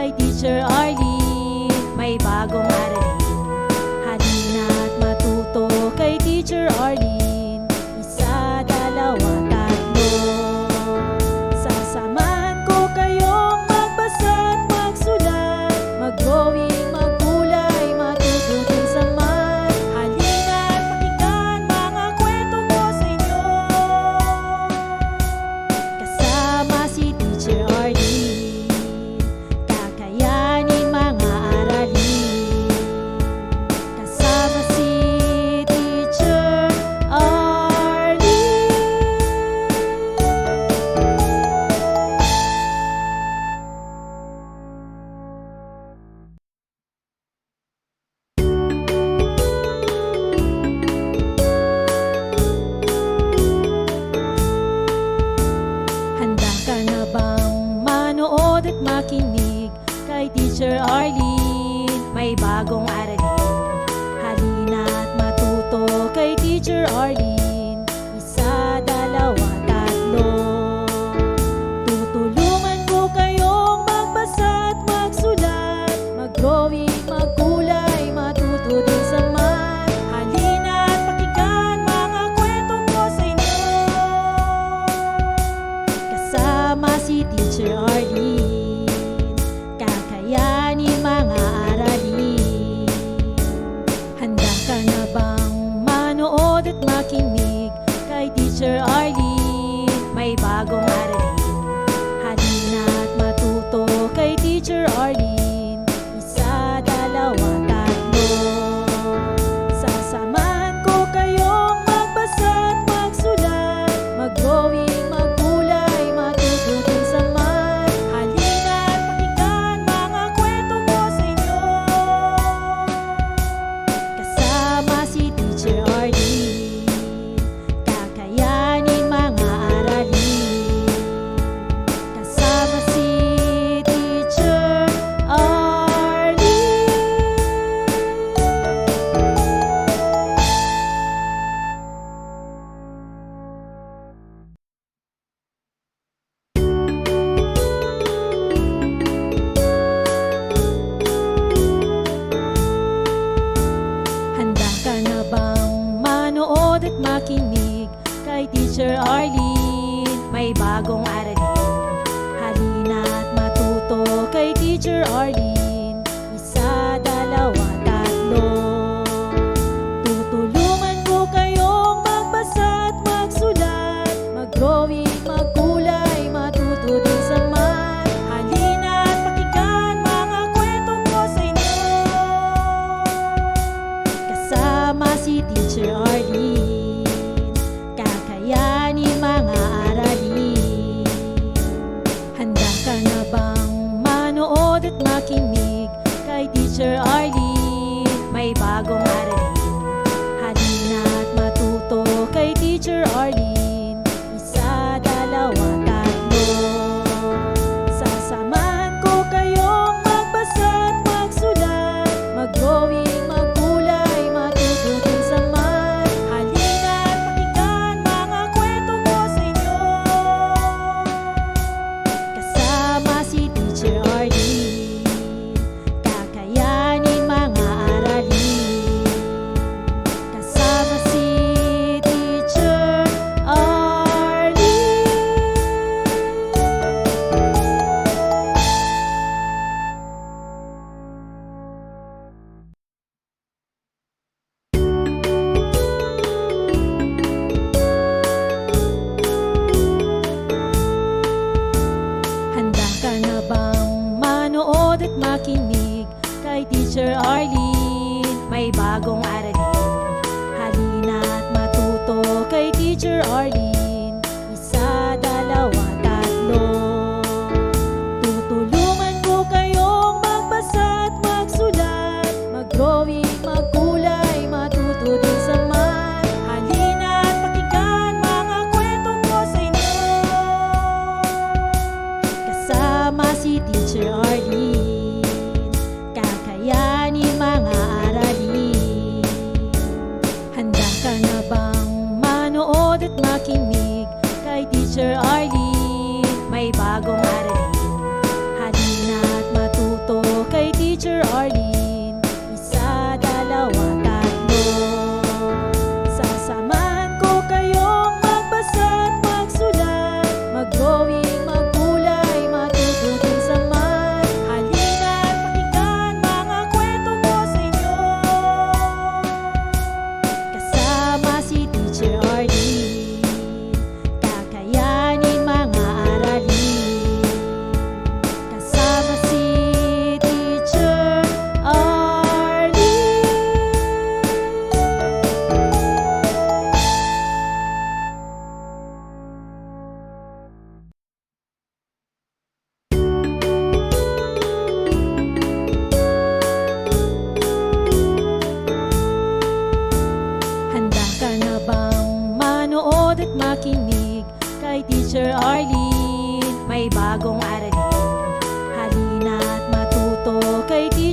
kay Teacher Arlene, may bagong aralin. Halina at matuto kay Teacher Arlene, isa, dalawa, tatlo. Sasamahan ko kayong magbasa at magsulat, mag-drawing, maggulay, matuto din sa math. Halina at pakinggan mga kwento ko sa inyo, kasama si Teacher Arlene, kakayanin mga aralin. Kasama si Teacher Arlene. Handa ka na bang manood at makinig kay Teacher Arlene, may bagong aralin? Halina at matuto kay Teacher Arlene, isa, dalawa, tatlo. Tutulungan ko kayong magbasa at magsulat, mag-drawing, maggulay, matuto din sa math. Halina at pakinggan mga kwento ko sa inyo, kasama si Teacher Arlene, kakayanin mga aralin. Handa ka na bang manood at makinig kay Teacher Arlene, may bagong aralin? Halina at matuto kay Teacher Arlene, isa, dalawa, tatlo. Sasamahan ko kayong magbasa at magsulat, mag-drawing, maggulay, matuto din sa math. Halina at pakinggan mga kwento ko sa inyo, kasama si Teacher Arlene, kakayanin mga aralin. Kasama si Teacher Arlene. Handa ka na bang manood at makinig kay Teacher Arlene, may bagong aralin? Halina at matuto kay Teacher Arlene, isa, dalawa, tatlo. Tutulungan ko kayong magbasa at magsulat, mag-drawing, maggulay, matuto din sa math. Halina at pakinggan mga kwento ko sa inyo, kasama si Teacher Arlene, kakayanin mga aralin. Handa ka na bang manood at makinig kay Teacher Arlene, may bagong aralin? Halina at matuto kay Teacher Arlene, isa, dalawa, tatlo. Sasamahan ko kayong magbasa at magsulat, mag-drawing, maggulay, matuto din sa math. Halina at pakinggan mga kwento ko sa inyo, kasama si Teacher Arlene, kakayanin mga aralin. Kasama si Teacher Arlene. Handa ka na bang manood at makinig kay Teacher Arlene, may bagong aralin? Halina at matuto kay Teacher Arlene, isa, dalawa, tatlo. Tutulungan ko kayong magbasa at magsulat, mag-drawing, maggulay, matuto din sa math. Halina at pakinggan mga kwento ko sa inyo, kasama si Teacher Arlene, kakayanin mga aralin. Handa ka na bang manood at makinig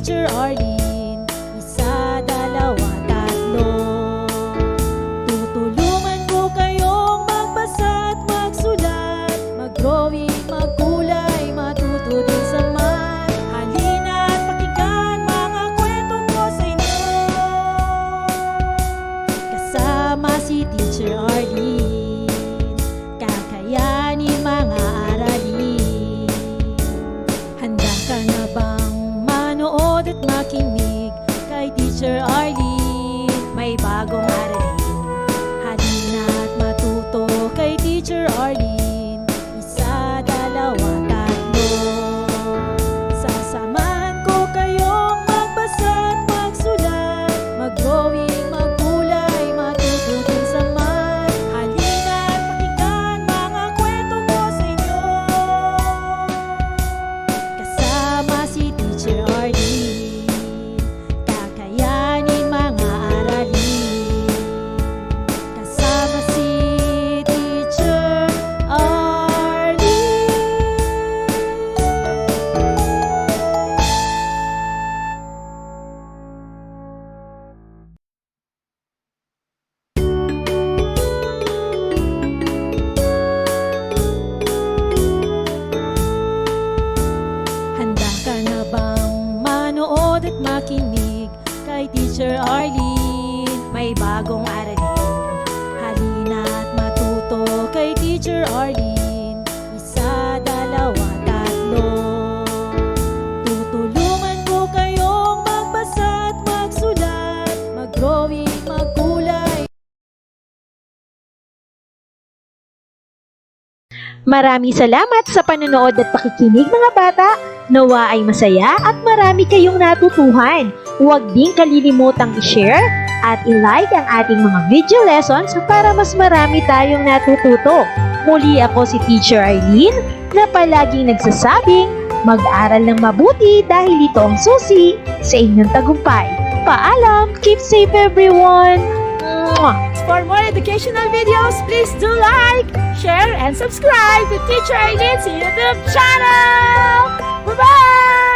Teacher Arlene. Isa, dalawa, tatlo. Tutulungan ko kayong magbasa at magsulat, mag-drawing, magkulay, matuto din sa math. Halina at pakinggan mga kwento ko sa inyo. Kasama si Teacher Arlene, kakayanin mga aralin. Handa ka na bang manood at makinig kay Teacher Arlene? May bagong aralin. Halina at matuto kay Teacher Arlene. Isa, dalawa, tatlo. Sasamahan ko kayong magbasa at magsulat, mag-drawing, magkulay, matuto din sa math. Halina at pakinggan mga kwento ko sa inyo. Kasama si Teacher Arlene, kakayanin mga aralin. Kasama si Teacher Arlene. Handa ka na bang manood at makinig kay Teacher Arlene? May bagong aralin. Halina at matuto kay Teacher Arlene. Isa, dalawa, tatlo. Tutulungan ko kayong magbasa at magsulat, mag-drawing, magkulay. Maraming salamat sa panonood at pakikinig mga bata. Nawa ay masaya at marami kayong natutuhan. Huwag din kalilimutang i-share at i-like ang ating mga video lessons para mas marami tayong natututo. Muli ako si Teacher Arlene na palaging nagsasabing mag-aral ng mabuti dahil ito ang susi sa inyong tagumpay. Paalam! Keep safe everyone! Mwah! For more educational videos, please do like, share, and subscribe to Teacher Arlene's YouTube channel! Bye-bye!